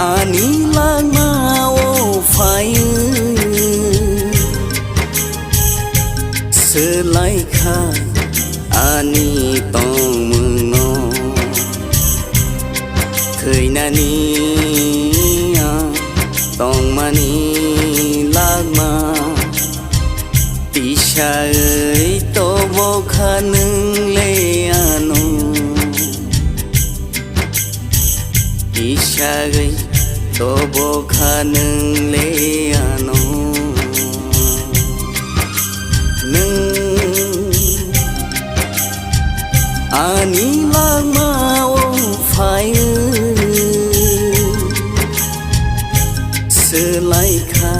ani lang mau phai selai kha ani tong mừng no thời nani tong mani lag ma tisha ơi to vô kha nâng le ano tisha ơi to vô kha nâng le ano ani lang mau phai selai kha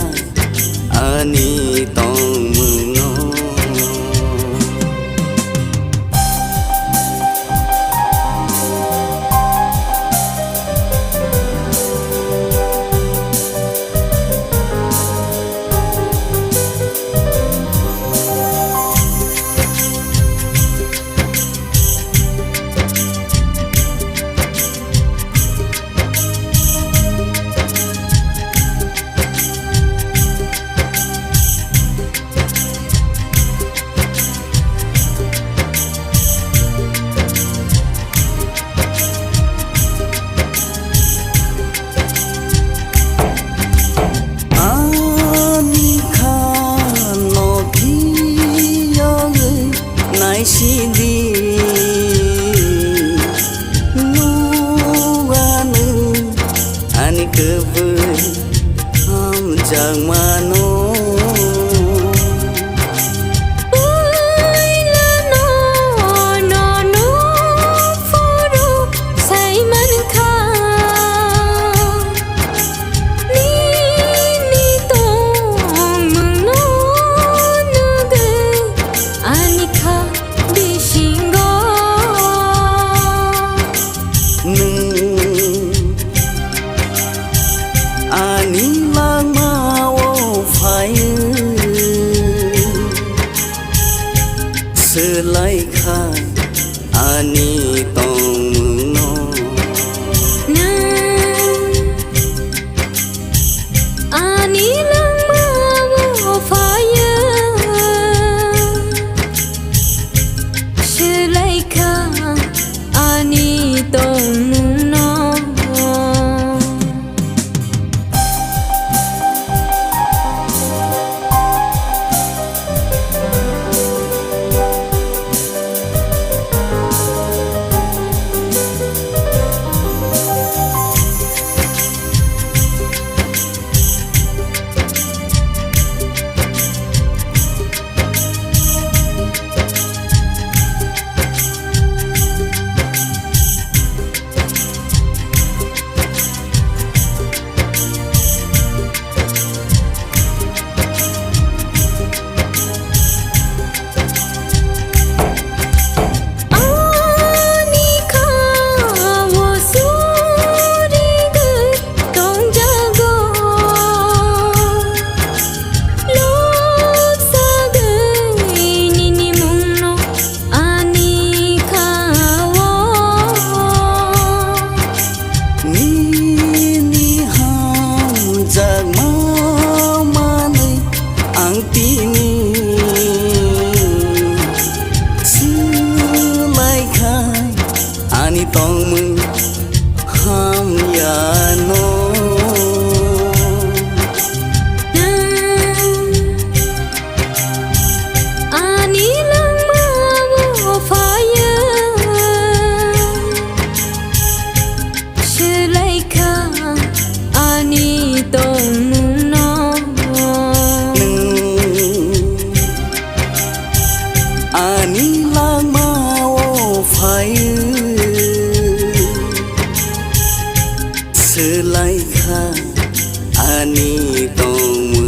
ani tong mừng no sidi nuanu ani kebun jang mano ani lang mau phai selai kha ani tong mừng no ani lang mau phai selai kha ani tong mừng no ani tong mừng ham ya no ani lang mau phai selai kha ani tong mừng no ani lang mau phai selai kha ani tong